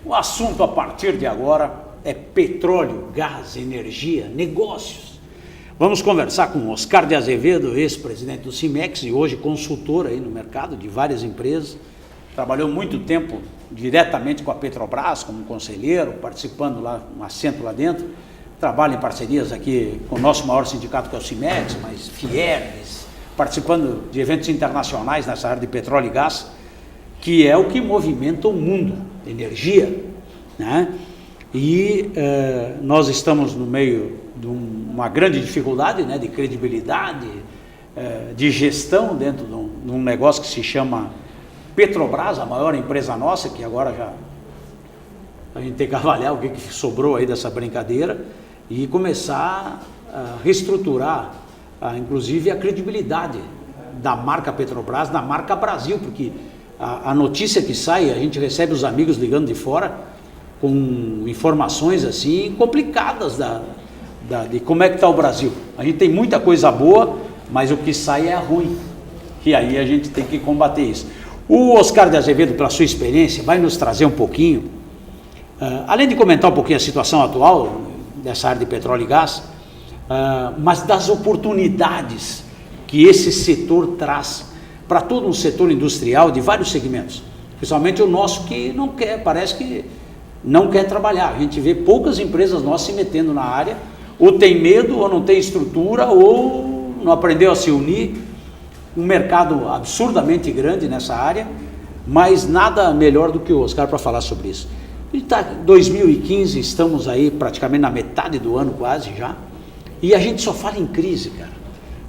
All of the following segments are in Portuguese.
O assunto a partir de agora é petróleo, gás, energia, negócios. Vamos conversar com Oscar de Azevedo, ex-presidente do Cimex e hoje consultor aí no mercado de várias empresas. Trabalhou muito tempo diretamente com a Petrobras como conselheiro, participando lá, um assento lá dentro. Trabalha em parcerias aqui com o nosso maior sindicato, que é o Cimex, mas Fiergs, participando de eventos internacionais nessa área de petróleo e gás, que é o que movimenta o mundo, energia, né? E nós estamos no meio de uma grande dificuldade, né, de credibilidade, de gestão dentro de um negócio que se chama Petrobras, a maior empresa nossa, que agora já a gente tem que avaliar o que sobrou aí dessa brincadeira e começar a reestruturar, inclusive, a credibilidade da marca Petrobras, da marca Brasil, porque a notícia que sai, a gente recebe os amigos ligando de fora com informações assim complicadas de como é que está o Brasil. A gente tem muita coisa boa, mas o que sai é ruim, e aí a gente tem que combater isso. O Oscar de Azevedo, pela sua experiência, vai nos trazer um pouquinho, além de comentar um pouquinho a situação atual dessa área de petróleo e gás, mas das oportunidades que esse setor traz para todo um setor industrial de vários segmentos, principalmente o nosso que não quer, parece que não quer trabalhar. A gente vê poucas empresas nossas se metendo na área, ou tem medo, ou não tem estrutura, ou não aprendeu a se unir. Um mercado absurdamente grande nessa área, mas nada melhor do que o Oscar para falar sobre isso. Está 2015, estamos aí praticamente na metade do ano quase já, e a gente só fala em crise, cara.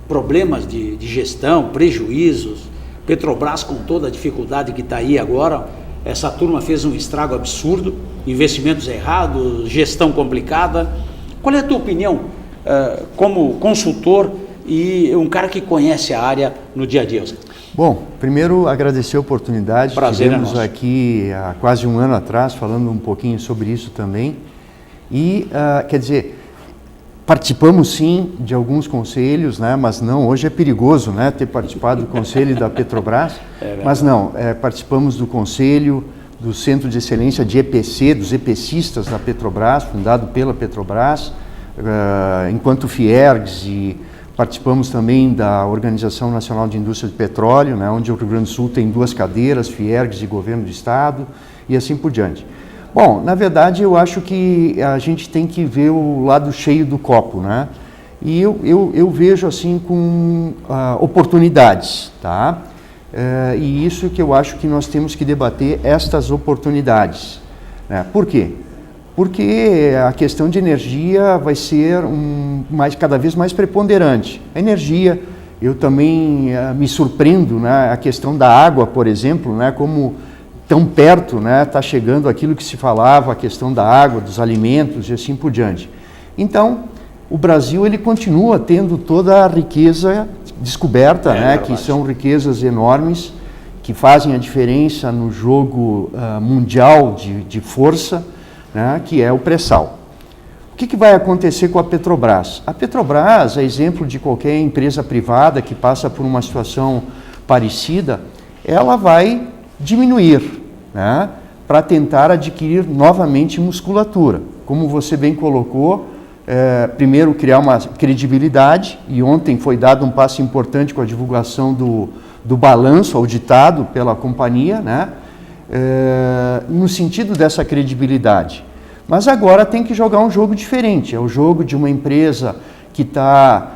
Problemas de gestão, prejuízos, Petrobras com toda a dificuldade que está aí agora, essa turma fez um estrago absurdo, investimentos errados, gestão complicada. Qual é a tua opinião como consultor e um cara que conhece a área no dia a dia, Oscar? Bom, primeiro agradecer a oportunidade. Prazer, estivemos aqui há quase um ano atrás falando um pouquinho sobre isso também e, quer dizer, participamos sim de alguns conselhos, né, mas não, hoje é perigoso, né, ter participado do conselho da Petrobras, mas não, participamos do conselho do Centro de Excelência de EPC, dos EPCistas da Petrobras, fundado pela Petrobras, enquanto Fiergs, e participamos também da Organização Nacional de Indústria de Petróleo, né, onde o Rio Grande do Sul tem 2 cadeiras, Fiergs e Governo do Estado, e assim por diante. Bom, na verdade eu acho que a gente tem que ver o lado cheio do copo, né? E eu vejo assim com oportunidades, tá? E isso que eu acho que nós temos que debater estas oportunidades, né? Por quê? Porque a questão de energia vai ser cada vez mais preponderante. A energia, eu também me surpreendo, né? A questão da água, por exemplo, né? Como tão perto, né? Está chegando aquilo que se falava, a questão da água, dos alimentos e assim por diante. Então, o Brasil ele continua tendo toda a riqueza descoberta, né? Que são riquezas enormes, que fazem a diferença no jogo mundial de força, né, que é o pré-sal. O que vai acontecer com a Petrobras? A Petrobras, a exemplo de qualquer empresa privada que passa por uma situação parecida, ela vai diminuir, né, para tentar adquirir novamente musculatura. Como você bem colocou, primeiro criar uma credibilidade, e ontem foi dado um passo importante com a divulgação do balanço auditado pela companhia, né, no sentido dessa credibilidade. Mas agora tem que jogar um jogo diferente, é o jogo de uma empresa que está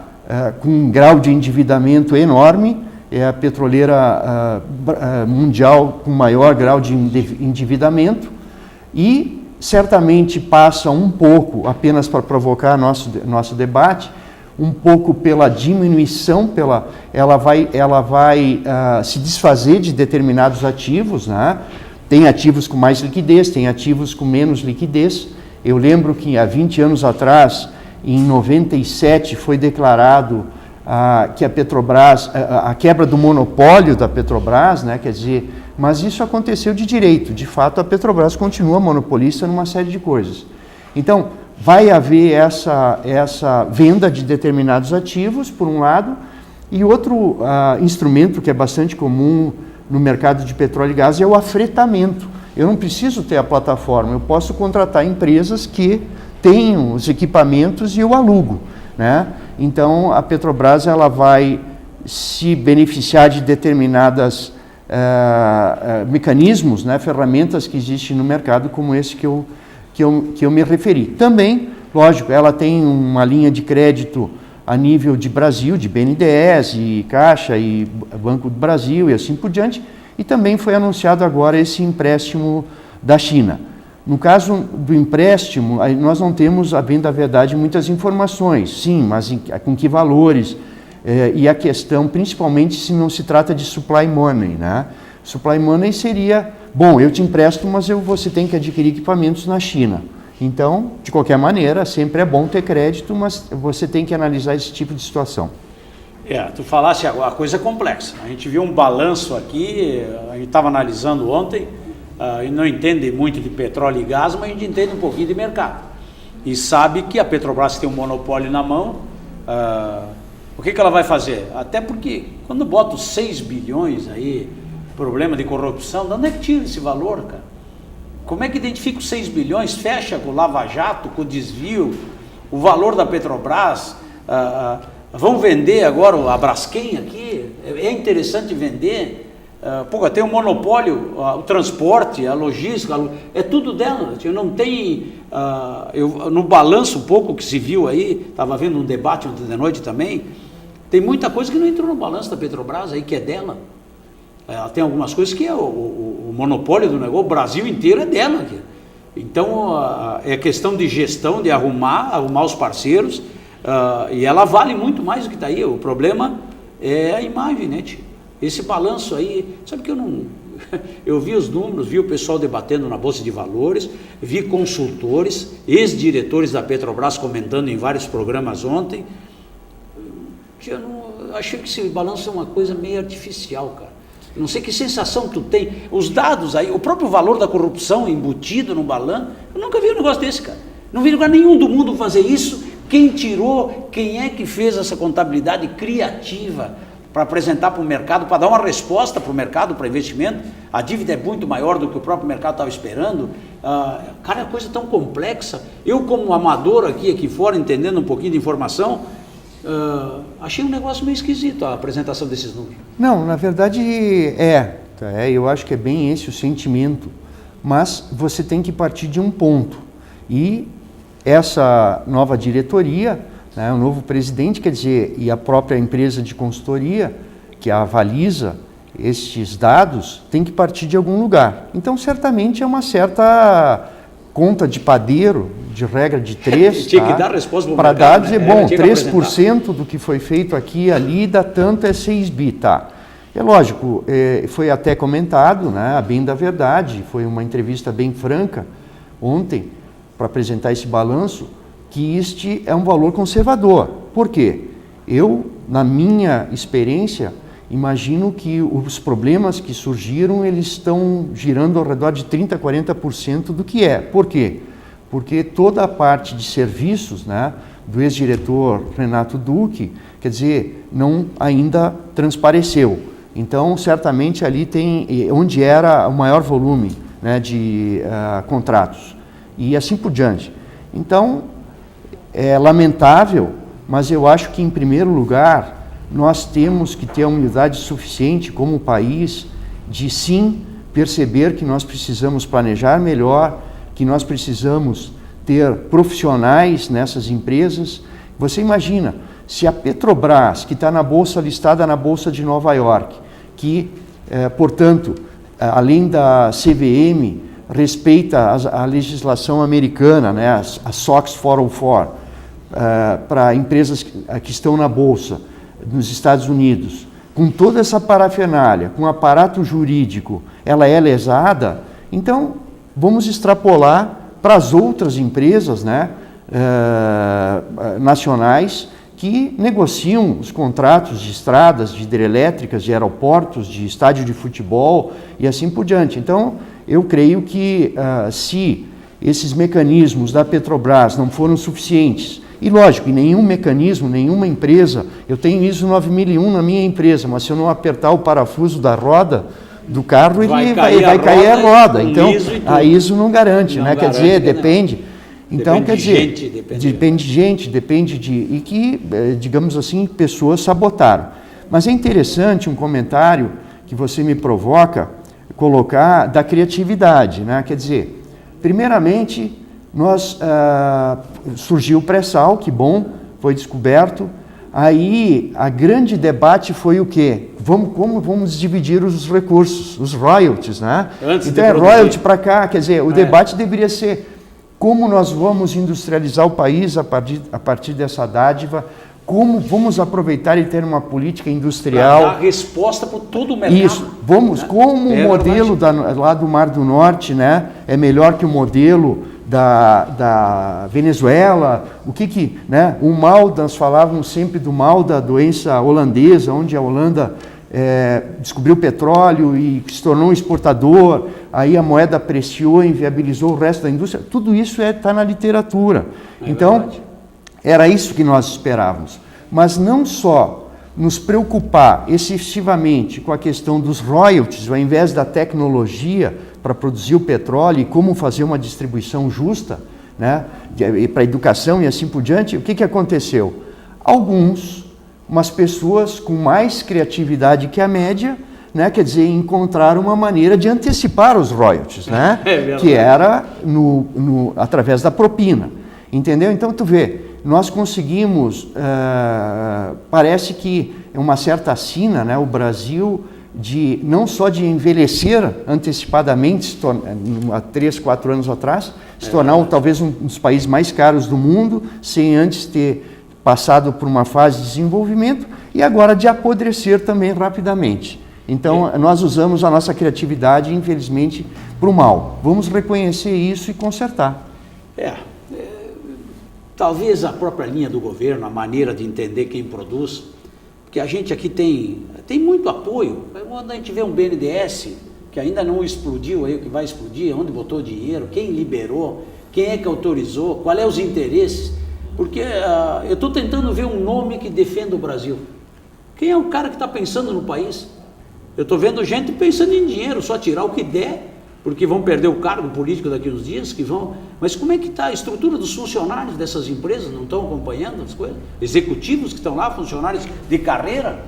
com um grau de endividamento enorme, é a petroleira mundial com maior grau de endividamento e certamente passa um pouco, apenas para provocar nosso debate, um pouco pela diminuição, ela vai se desfazer de determinados ativos, né? Tem ativos com mais liquidez, tem ativos com menos liquidez. Eu lembro que há 20 anos atrás, em 97, foi declarado que a Petrobras, a quebra do monopólio da Petrobras, né? Quer dizer, mas isso aconteceu de direito. De fato, a Petrobras continua monopolista numa série de coisas. Então, vai haver essa venda de determinados ativos, por um lado, e outro instrumento que é bastante comum no mercado de petróleo e gás é o afretamento. eu não preciso ter a plataforma, eu posso contratar empresas que tenham os equipamentos e eu alugo, né? Então, a Petrobras ela vai se beneficiar de determinadas mecanismos, né, ferramentas que existem no mercado, como esse que eu me referi. Também, lógico, ela tem uma linha de crédito a nível de Brasil, de BNDES e Caixa e Banco do Brasil e assim por diante, e também foi anunciado agora esse empréstimo da China. No caso do empréstimo, nós não temos, a bem da verdade, muitas informações, sim, mas com que valores, e a questão, principalmente, se não se trata de supply money, né? Supply money seria, bom, eu te empresto, mas você tem que adquirir equipamentos na China. Então, de qualquer maneira, sempre é bom ter crédito, mas você tem que analisar esse tipo de situação. Tu falasse agora, a coisa é complexa. A gente viu um balanço aqui, a gente estava analisando ontem, e não entende muito de petróleo e gás, mas a gente entende um pouquinho de mercado. E sabe que a Petrobras tem um monopólio na mão. O que ela vai fazer? Até porque quando bota os 6 bilhões aí, problema de corrupção, de onde é que tira esse valor, cara? Como é que identifica os 6 bilhões, fecha com o Lava Jato, com o desvio, o valor da Petrobras? Vão vender agora a Braskem aqui? É interessante vender? Tem um monopólio, o transporte, a logística, é tudo dela. Não tem, no balanço pouco que se viu aí, estava vendo um debate ontem de noite também, tem muita coisa que não entrou no balanço da Petrobras aí, que é dela. Tem algumas coisas que é o monopólio do negócio, o Brasil inteiro é dela aqui. Então, é questão de gestão, de arrumar os parceiros, e ela vale muito mais do que está aí. O problema é a imagem, né, tio? Esse balanço aí, sabe que eu vi os números, vi o pessoal debatendo na Bolsa de Valores, vi consultores, ex-diretores da Petrobras comentando em vários programas ontem. Eu achei que esse balanço é uma coisa meio artificial, cara. Eu não sei que sensação tu tem. Os dados aí, o próprio valor da corrupção embutido no balanço, eu nunca vi um negócio desse, cara. Não vi lugar nenhum do mundo fazer isso. Quem tirou, quem é que fez essa contabilidade criativa para apresentar para o mercado, para dar uma resposta para o mercado, para investimento? A dívida é muito maior do que o próprio mercado estava esperando. Cara, é uma coisa tão complexa. Eu, como amador aqui fora, entendendo um pouquinho de informação, achei um negócio meio esquisito a apresentação desses números. Não, na verdade eu acho que é bem esse o sentimento, mas você tem que partir de um ponto, e essa nova diretoria, né, o novo presidente, quer dizer, e a própria empresa de consultoria que avaliza estes dados, tem que partir de algum lugar. Então, certamente é uma certa conta de padeiro, de regra de 3, tinha que dar resposta para dar, dizer, bom, 3% do que foi feito aqui e ali dá tanto, é 6 bi, tá? É lógico, foi até comentado, né, a bem da verdade, foi uma entrevista bem franca ontem, para apresentar esse balanço, que este é um valor conservador. Por quê? Eu, na minha experiência, imagino que os problemas que surgiram, eles estão girando ao redor de 30%, 40% do que é. Por quê? Porque toda a parte de serviços, né, do ex-diretor Renato Duque, quer dizer, não ainda transpareceu. Então, certamente ali tem onde era o maior volume, né, de contratos e assim por diante. Então, é lamentável, mas eu acho que, em primeiro lugar, nós temos que ter a humildade suficiente como país de, sim, perceber que nós precisamos planejar melhor, que nós precisamos ter profissionais nessas empresas. Você imagina, se a Petrobras, que está na Bolsa, listada na Bolsa de Nova York, que, portanto, além da CVM, respeita a legislação americana, né, a SOX 404, para empresas que estão na Bolsa nos Estados Unidos, com toda essa parafernália, com aparato jurídico, ela é lesada. Então, vamos extrapolar para as outras empresas, né, nacionais que negociam os contratos de estradas, de hidrelétricas, de aeroportos, de estádio de futebol e assim por diante. Então, eu creio que se esses mecanismos da Petrobras não foram suficientes, e lógico, nenhum mecanismo, nenhuma empresa, eu tenho ISO 9001 na minha empresa, mas se eu não apertar o parafuso da roda, do carro, ele vai cair a roda. Então, a ISO não garante, né? Quer dizer, depende. Então, quer dizer, depende de gente, depende de... E que, digamos assim, pessoas sabotaram. Mas é interessante um comentário que você me provoca colocar da criatividade, né? Quer dizer, primeiramente, surgiu o pré-sal, que bom, foi descoberto. Aí, a grande debate foi o quê? Como vamos dividir os recursos, os royalties, né? Então, é royalty para cá, quer dizer, o debate deveria ser como nós vamos industrializar o país a partir dessa dádiva, como vamos aproveitar e ter uma política industrial. Para dar resposta para todo o mercado. Isso, vamos, né? Como o modelo lá do Mar do Norte, né, é melhor que o modelo da Venezuela, né, o mal, nós falávamos sempre do mal da doença holandesa, onde a Holanda descobriu petróleo e se tornou um exportador, aí a moeda apreciou, inviabilizou o resto da indústria, tudo isso está na literatura. Então, verdade. Era isso que nós esperávamos. Mas não só nos preocupar excessivamente com a questão dos royalties, ao invés da tecnologia para produzir o petróleo e como fazer uma distribuição justa, né, para a educação e assim por diante, o que aconteceu? Umas pessoas com mais criatividade que a média, né, quer dizer, encontraram uma maneira de antecipar os royalties, né, que era através da propina. Entendeu? Então, tu vê, nós conseguimos, parece que é uma certa sina, né, o Brasil, não só de envelhecer antecipadamente, há 3, 4 anos atrás, se tornar talvez um dos países mais caros do mundo, sem antes ter passado por uma fase de desenvolvimento, e agora de apodrecer também rapidamente. Então, nós usamos a nossa criatividade, infelizmente, para o mal. Vamos reconhecer isso e consertar. Talvez a própria linha do governo, a maneira de entender quem produz, porque a gente aqui tem muito apoio. Quando a gente vê um BNDES, que ainda não explodiu, aí o que vai explodir, onde botou dinheiro, quem liberou, quem é que autorizou, qual é os interesses, porque eu estou tentando ver um nome que defenda o Brasil. Quem é o cara que está pensando no país? Eu estou vendo gente pensando em dinheiro, só tirar o que der, porque vão perder o cargo político daqui a uns dias, mas como é que está a estrutura dos funcionários dessas empresas? Não estão acompanhando as coisas? Executivos que estão lá, funcionários de carreira?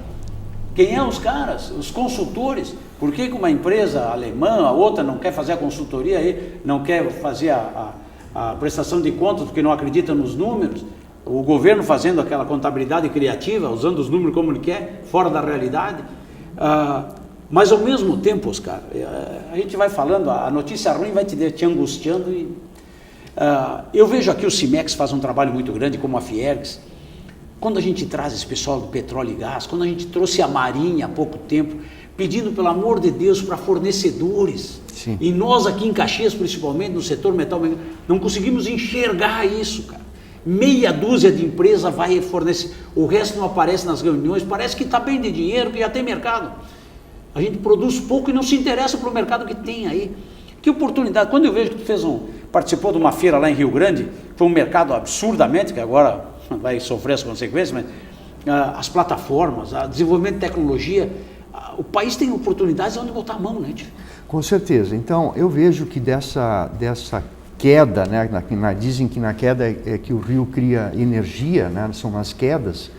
Quem é os caras? Os consultores? Por que uma empresa alemã, a outra não quer fazer a consultoria aí, não quer fazer a prestação de contas porque não acredita nos números? O governo fazendo aquela contabilidade criativa, usando os números como ele quer, fora da realidade. Mas ao mesmo tempo, Oscar, a gente vai falando, a notícia ruim vai te angustiando. Eu vejo aqui o Cimex faz um trabalho muito grande, como a Fiergs. Quando a gente traz esse pessoal do petróleo e gás, quando a gente trouxe a Marinha há pouco tempo, pedindo pelo amor de Deus para fornecedores, sim, e nós aqui em Caxias, principalmente no setor metal, não conseguimos enxergar isso, cara. Meia dúzia de empresa vai fornecer, o resto não aparece nas reuniões, parece que está bem de dinheiro, que já tem mercado. A gente produz pouco e não se interessa pelo mercado que tem aí. Que oportunidade. Quando eu vejo que tu participou de uma feira lá em Rio Grande, foi um mercado absurdamente, que agora vai sofrer as consequências, mas as plataformas, o desenvolvimento de tecnologia, o país tem oportunidades onde botar a mão, né? Com certeza. Então, eu vejo que dessa queda, né, dizem que na queda é que o rio cria energia, né, são as quedas.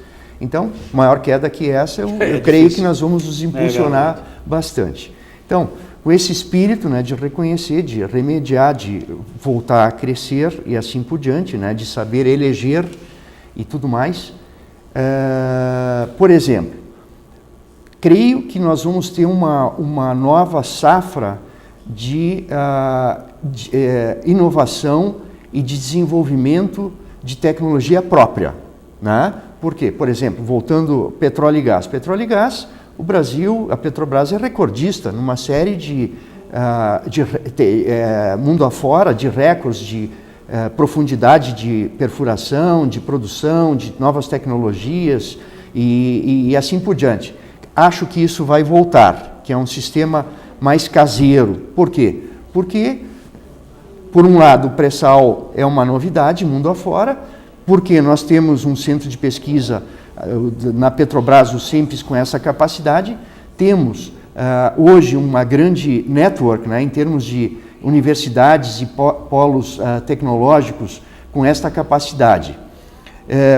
Então, maior queda que essa, eu creio que nós vamos nos impulsionar bastante. Então, com esse espírito, né, de reconhecer, de remediar, de voltar a crescer e assim por diante, né, de saber eleger e tudo mais. Por exemplo, creio que nós vamos ter uma nova safra de inovação e de desenvolvimento de tecnologia própria, né? Por quê? Por exemplo, voltando petróleo e gás. Petróleo e gás, o Brasil, a Petrobras é recordista numa série de mundo afora, de recordes de profundidade de perfuração, de produção, de novas tecnologias e assim por diante. Acho que isso vai voltar, que é um sistema mais caseiro. Por quê? Porque, por um lado, o pré-sal é uma novidade, mundo afora, porque nós temos um centro de pesquisa na Petrobras, o SEMPES, com essa capacidade, temos hoje uma grande network, né, em termos de universidades e polos tecnológicos com esta capacidade.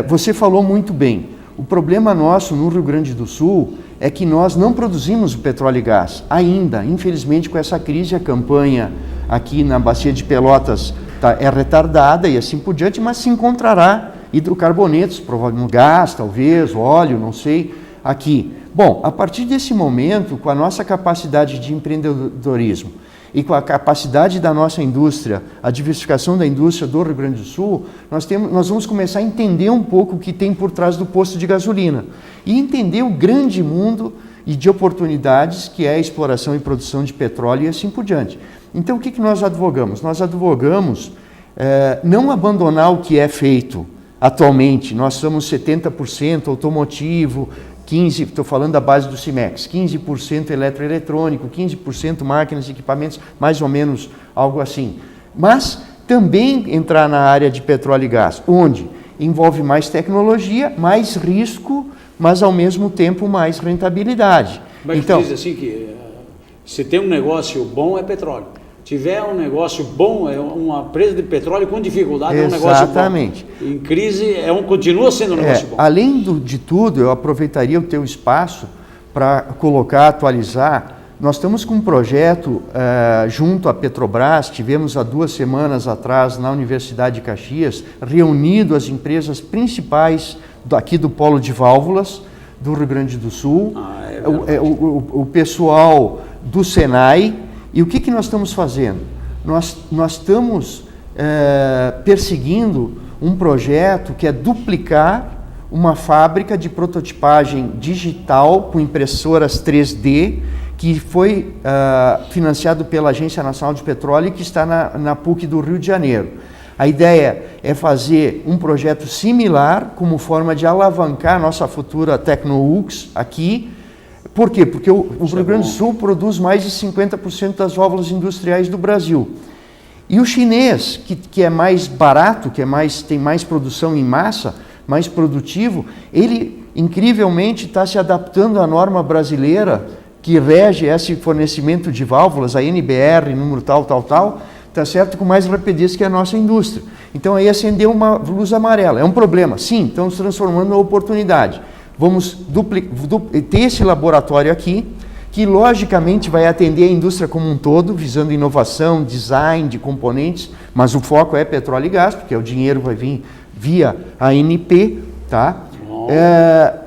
Você falou muito bem, o problema nosso no Rio Grande do Sul é que nós não produzimos o petróleo e gás ainda. Infelizmente, com essa crise, a campanha aqui na Bacia de Pelotas é retardada e assim por diante, mas se encontrará hidrocarbonetos, provavelmente gás, talvez, óleo, não sei, aqui. Bom, a partir desse momento, com a nossa capacidade de empreendedorismo e com a capacidade da nossa indústria, a diversificação da indústria do Rio Grande do Sul, nós vamos começar a entender um pouco o que tem por trás do posto de gasolina e entender o grande mundo e de oportunidades que é a exploração e produção de petróleo e assim por diante. Então, o que nós advogamos? Nós advogamos não abandonar o que é feito atualmente. Nós somos 70% automotivo, 15%, estou falando da base do CIMEX, 15% eletroeletrônico, 15% máquinas e equipamentos, mais ou menos algo assim. Mas também entrar na área de petróleo e gás, onde envolve mais tecnologia, mais risco, mas ao mesmo tempo mais rentabilidade. Mas então, diz assim que se tem um negócio bom é petróleo. Tiver um negócio bom, é uma empresa de petróleo com dificuldade, é um negócio bom. Exatamente. Em crise, continua sendo um negócio bom. Além de tudo, eu aproveitaria o teu espaço para colocar, atualizar. Nós estamos com um projeto junto à Petrobras, tivemos há 2 semanas atrás na Universidade de Caxias, reunido as empresas principais aqui do Polo de Válvulas do Rio Grande do Sul, o pessoal do Senai. E o que nós estamos fazendo? Nós estamos perseguindo um projeto que é duplicar uma fábrica de prototipagem digital com impressoras 3D, que foi financiado pela Agência Nacional de Petróleo e que está na PUC do Rio de Janeiro. A ideia é fazer um projeto similar como forma de alavancar a nossa futura Tecno-UX aqui. Por quê? Porque o Rio Grande do Sul produz mais de 50% das válvulas industriais do Brasil. E o chinês, que é mais barato, tem mais produção em massa, mais produtivo, ele incrivelmente está se adaptando à norma brasileira que rege esse fornecimento de válvulas, a NBR, número tal, está certo, com mais rapidez que a nossa indústria. Então aí acendeu uma luz amarela. É um problema? Sim, estamos transformando em oportunidade. Vamos ter esse laboratório aqui, que logicamente vai atender a indústria como um todo, visando inovação, design de componentes, mas o foco é petróleo e gás, porque o dinheiro vai vir via ANP, tá?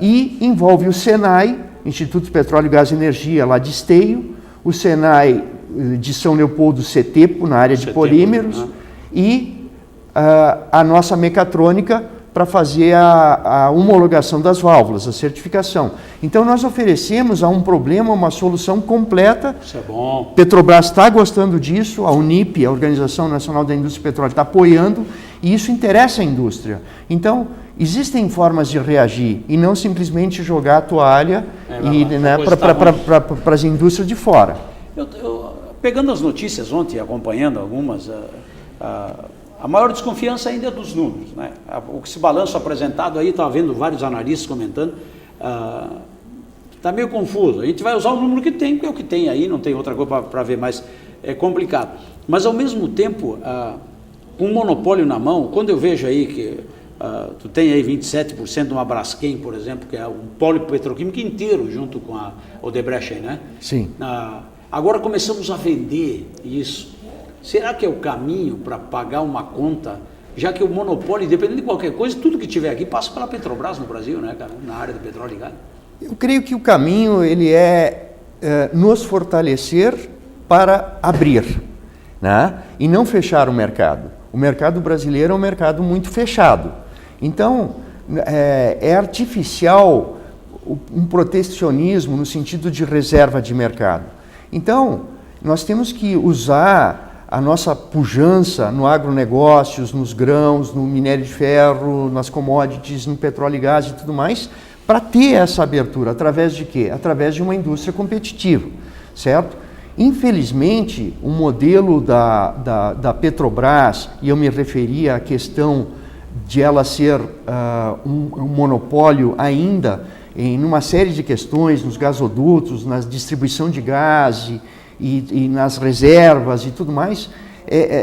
E envolve o Senai, Instituto de Petróleo, Gás e Energia, lá de Esteio, o Senai de São Leopoldo, CETEPO, na área de polímeros, e a nossa mecatrônica, para fazer a homologação das válvulas, a certificação. Então, nós oferecemos a um problema uma solução completa. Isso é bom. Petrobras está gostando disso, a UNIP, a Organização Nacional da Indústria de Petróleo, está apoiando, e isso interessa a indústria. Então, existem formas de reagir e não simplesmente jogar a toalha para as indústrias de fora. Pegando as notícias ontem, acompanhando algumas... A maior desconfiança ainda é dos números, né? O que se balanço apresentado aí, está vendo vários analistas comentando, está meio confuso. A gente vai usar o número que tem, porque é o que tem aí, não tem outra coisa para ver, mas é complicado. Mas ao mesmo tempo, com um monopólio na mão, quando eu vejo aí que tu tem aí 27% de uma Braskem, por exemplo, que é um polo petroquímico inteiro junto com a Odebrecht, né? Sim. Agora começamos a vender isso. Será que é o caminho para pagar uma conta, já que o monopólio, independente de qualquer coisa, tudo que tiver aqui passa pela Petrobras no Brasil, né, cara? Na área de petróleo e gás? Eu creio que o caminho ele é nos fortalecer para abrir, né? E não fechar o mercado. O mercado brasileiro é um mercado muito fechado. Então, é artificial um protecionismo no sentido de reserva de mercado. Então, nós temos que usar a nossa pujança no agronegócios, nos grãos, no minério de ferro, nas commodities, no petróleo e gás e tudo mais, para ter essa abertura. Através de quê? Através de uma indústria competitiva, certo? Infelizmente, o modelo da Petrobras, e eu me referia à questão de ela ser um monopólio ainda, em uma série de questões, nos gasodutos, na distribuição de gás e nas reservas e tudo mais,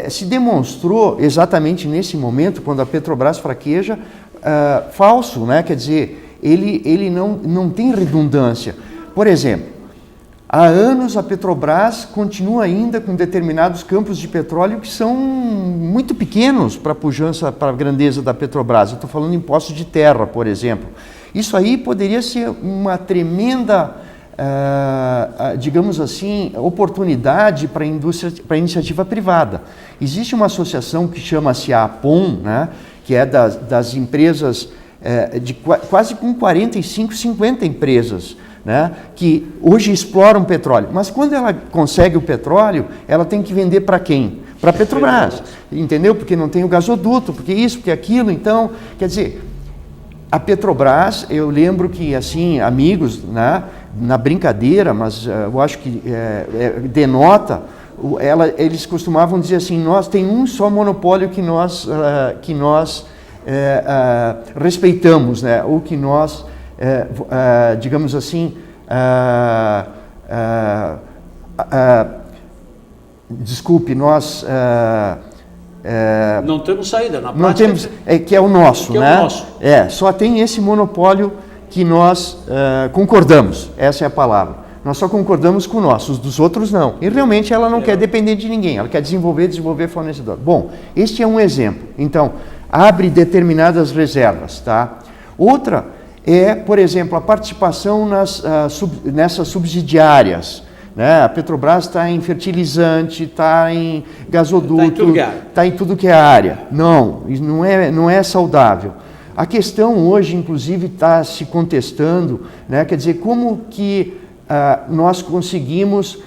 se demonstrou exatamente nesse momento, quando a Petrobras fraqueja, falso, né? Quer dizer, ele não tem redundância. Por exemplo, há anos a Petrobras continua ainda com determinados campos de petróleo que são muito pequenos para a pujança, para a grandeza da Petrobras. Eu estou falando em poços de terra, por exemplo. Isso aí poderia ser uma tremenda, digamos assim, oportunidade para a indústria, para a iniciativa privada. Existe uma associação que chama-se a APOM, né, que é das empresas, de quase com 45, 50 empresas, né, que hoje exploram petróleo. Mas quando ela consegue o petróleo, ela tem que vender para quem? Para a Petrobras, entendeu? Porque não tem o gasoduto, porque isso, porque aquilo. Então, quer dizer, a Petrobras, eu lembro que, assim, amigos, né, na brincadeira, mas eu acho que denota, eles costumavam dizer assim, nós tem um só monopólio que nós respeitamos, né, ou que nós, digamos assim, desculpe, nós... não temos saída, na prática... Não temos, que é o nosso, né? É o nosso. Só tem esse monopólio que nós concordamos, essa é a palavra. Nós só concordamos com o nosso, os dos outros não. E realmente ela não quer depender de ninguém, ela quer desenvolver fornecedor. Bom, este é um exemplo. Então, abre determinadas reservas, tá? Outra é, por exemplo, a participação nessas subsidiárias. Né? A Petrobras está em fertilizante, está em gasoduto, está em tudo que é área. Não, isso não é saudável. A questão hoje, inclusive, está se contestando, né? Quer dizer, como que nós conseguimos,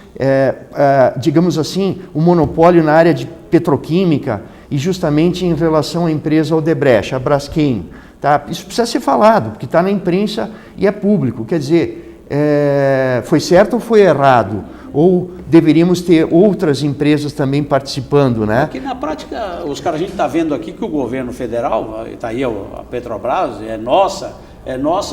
digamos assim, um monopólio na área de petroquímica e justamente em relação à empresa Odebrecht, a Braskem. Tá? Isso precisa ser falado, porque está na imprensa e é público. Quer dizer, foi certo ou foi errado? Ou deveríamos ter outras empresas também participando, né? Porque na prática, a gente está vendo aqui que o governo federal, está aí a Petrobras, é nossa,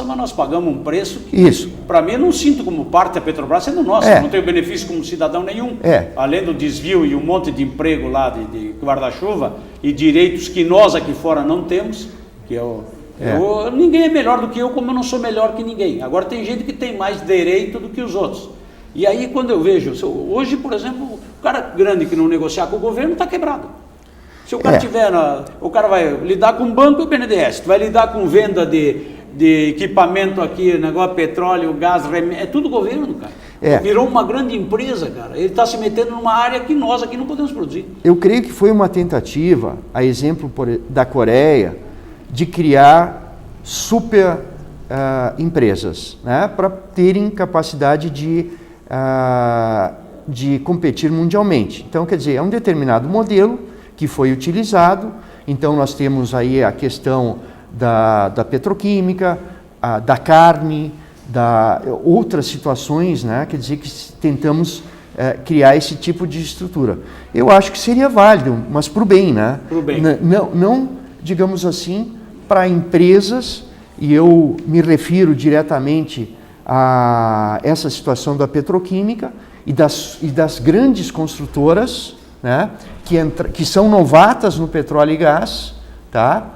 mas nós pagamos um preço que, para mim, eu não sinto como parte da Petrobras sendo nossa, não tenho benefício como cidadão nenhum, além do desvio e um monte de emprego lá de guarda-chuva e direitos que nós aqui fora não temos, que ninguém é melhor do que eu, como eu não sou melhor que ninguém. Agora tem gente que tem mais direito do que os outros. E aí quando eu vejo, hoje, por exemplo, o cara grande que não negociar com o governo está quebrado. Se o cara o cara vai lidar com banco e o BNDES, tu vai lidar com venda de equipamento aqui, negócio petróleo, gás, é tudo governo, cara. Virou uma grande empresa, cara. Ele está se metendo numa área que nós aqui não podemos produzir. Eu creio que foi uma tentativa, a exemplo da Coreia, de criar super empresas, né, para terem capacidade de competir mundialmente. Então, quer dizer, é um determinado modelo que foi utilizado. Então, nós temos aí a questão da petroquímica, da carne, outras situações, né, quer dizer, que tentamos criar esse tipo de estrutura. Eu acho que seria válido, mas para o bem, né? Para o bem. Não, digamos assim, para empresas, e eu me refiro diretamente a essa situação da petroquímica e das grandes construtoras, né, que são novatas no petróleo e gás, tá?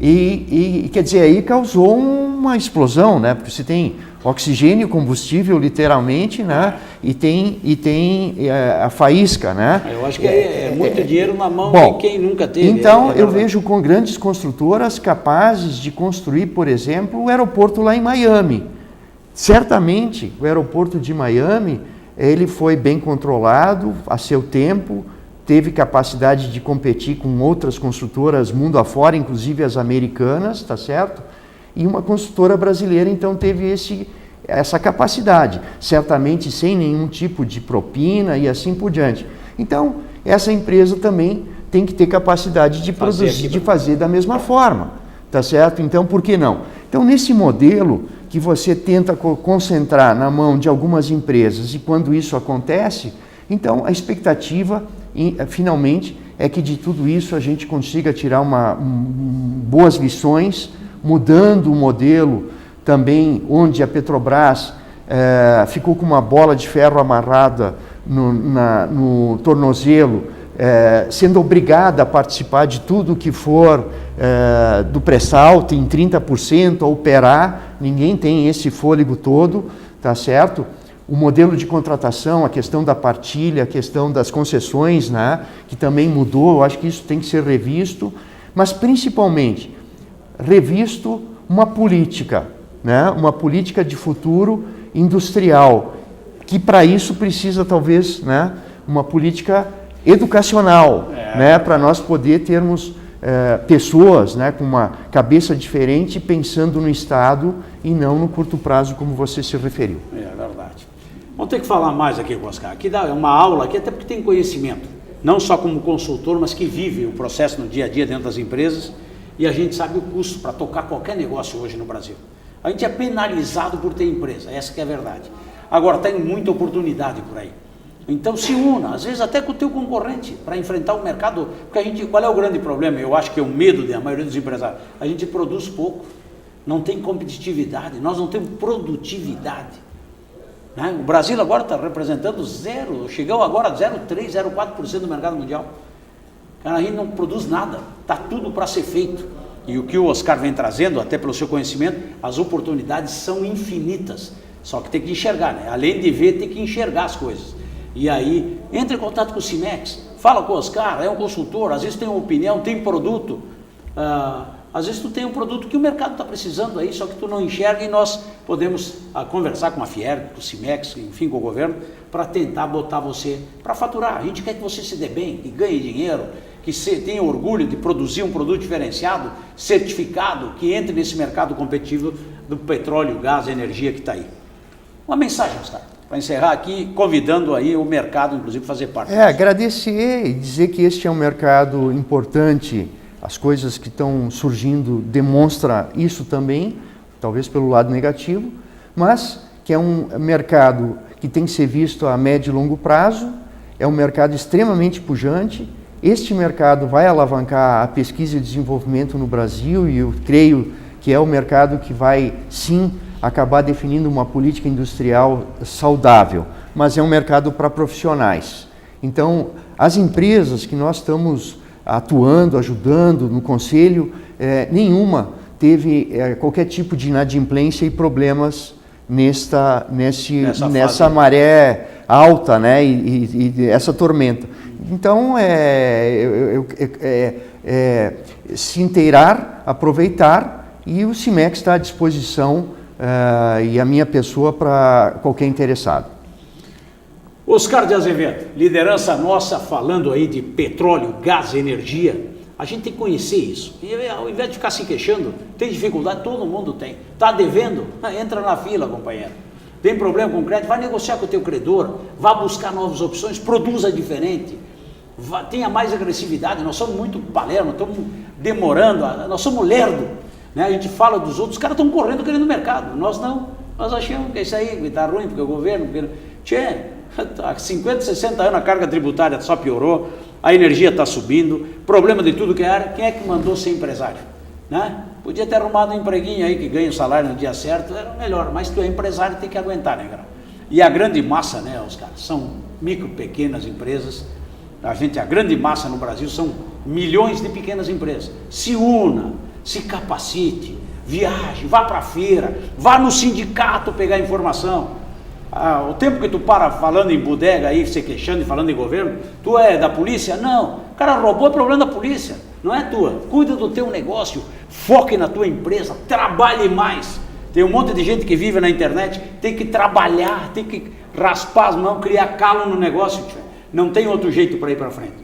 E quer dizer, aí causou uma explosão, né? Porque você tem oxigênio, combustível, literalmente, né? E tem a faísca, né? Eu acho que é muito dinheiro na mão de quem nunca teve. Então, eu vejo com grandes construtoras capazes de construir, por exemplo, o aeroporto lá em Miami. Certamente, o aeroporto de Miami, ele foi bem controlado a seu tempo, teve capacidade de competir com outras construtoras mundo afora, inclusive as americanas, tá certo? E uma construtora brasileira, então, teve essa capacidade, certamente sem nenhum tipo de propina e assim por diante. Então, essa empresa também tem que ter capacidade de produzir, de fazer da mesma forma, tá certo? Então, por que não? Então, nesse modelo que você tenta concentrar na mão de algumas empresas, e quando isso acontece, então a expectativa, finalmente, é que de tudo isso a gente consiga tirar boas lições, mudando o modelo também onde a Petrobras ficou com uma bola de ferro amarrada no tornozelo, sendo obrigada a participar de tudo que for do pré-sal, tem 30% a operar, ninguém tem esse fôlego todo, tá certo? O modelo de contratação, a questão da partilha, a questão das concessões, né, que também mudou, eu acho que isso tem que ser revisto, mas principalmente revisto uma política, né, uma política de futuro industrial, que para isso precisa talvez, né, uma política educacional, né, para nós poder termos pessoas, né, com uma cabeça diferente, pensando no Estado e não no curto prazo, como você se referiu. É verdade. Vamos ter que falar mais aqui com o Oscar. Aqui dá uma aula aqui, até porque tem conhecimento, não só como consultor, mas que vive o processo no dia a dia dentro das empresas, e a gente sabe o custo para tocar qualquer negócio hoje no Brasil. A gente é penalizado por ter empresa, essa que é a verdade. Agora, tem muita oportunidade por aí. Então se una, às vezes até com o teu concorrente, para enfrentar o mercado, porque qual é o grande problema? Eu acho que é o medo da maioria dos empresários. A gente produz pouco, não tem competitividade, nós não temos produtividade. Né? O Brasil agora está representando chegou agora a 0,3%, 0,4% do mercado mundial. Cara, a gente não produz nada, está tudo para ser feito. E o que o Oscar vem trazendo, até pelo seu conhecimento, as oportunidades são infinitas. Só que tem que enxergar, né? Além de ver, tem que enxergar as coisas. E aí, entre em contato com o Cimex, fala com o Oscar, é um consultor, às vezes tem uma opinião, tem produto. Às vezes tu tem um produto que o mercado está precisando aí, só que tu não enxerga, e nós podemos conversar com a Fierg, com o Cimex, enfim, com o governo, para tentar botar você para faturar. A gente quer que você se dê bem, que ganhe dinheiro, que tenha orgulho de produzir um produto diferenciado, certificado, que entre nesse mercado competitivo do petróleo, gás e energia que está aí. Uma mensagem, Oscar, para encerrar aqui, convidando aí o mercado, inclusive, a fazer parte. Agradecer e dizer que este é um mercado importante. As coisas que estão surgindo demonstram isso também, talvez pelo lado negativo, mas que é um mercado que tem que ser visto a médio e longo prazo, é um mercado extremamente pujante. Este mercado vai alavancar a pesquisa e desenvolvimento no Brasil, e eu creio que é o mercado que vai, sim, acabar definindo uma política industrial saudável, mas é um mercado para profissionais. Então, as empresas que nós estamos atuando, ajudando no conselho, nenhuma teve qualquer tipo de inadimplência e problemas nessa maré alta, né, e essa tormenta. Então, se inteirar, aproveitar, e o Cimex está à disposição e a minha pessoa para qualquer interessado. Oscar de Azevedo, liderança nossa, falando aí de petróleo, gás e energia. A gente tem que conhecer isso. E ao invés de ficar se queixando, tem dificuldade, todo mundo tem. Está devendo? Entra na fila, companheiro. Tem problema com crédito? Vai negociar com o teu credor, vá buscar novas opções, produza diferente, tenha mais agressividade. Nós somos muito palermo, estamos demorando, nós somos lerdo. Né? A gente fala dos outros, os caras estão correndo querendo mercado. Nós não, nós achamos que isso aí está ruim, porque o governo... há 50, 60 anos a carga tributária só piorou, a energia está subindo, problema de tudo que era. Quem é que mandou ser empresário? Né? Podia ter arrumado um empreguinho aí que ganha o salário no dia certo, era melhor, mas tu é empresário, tem que aguentar, né, cara? E a grande massa, né, os caras, são micro, pequenas empresas. A grande massa no Brasil são milhões de pequenas empresas. Se una, se capacite, viaje, vá para a feira, vá no sindicato pegar informação. O tempo que tu para falando em bodega aí, se queixando e falando em governo, tu é da polícia? Não, o cara roubou, é problema da polícia, não é tua. Cuida do teu negócio, foque na tua empresa, trabalhe mais. Tem um monte de gente que vive na internet, tem que trabalhar, tem que raspar as mãos, criar calo no negócio, não tem outro jeito para ir para frente.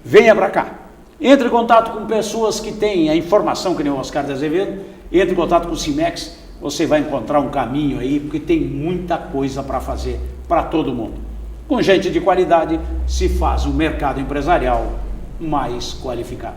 Venha para cá, entre em contato com pessoas que têm a informação, que nem o Oscar de Azevedo, entre em contato com o Cimex, você vai encontrar um caminho aí, porque tem muita coisa para fazer para todo mundo. Com gente de qualidade se faz um mercado empresarial mais qualificado.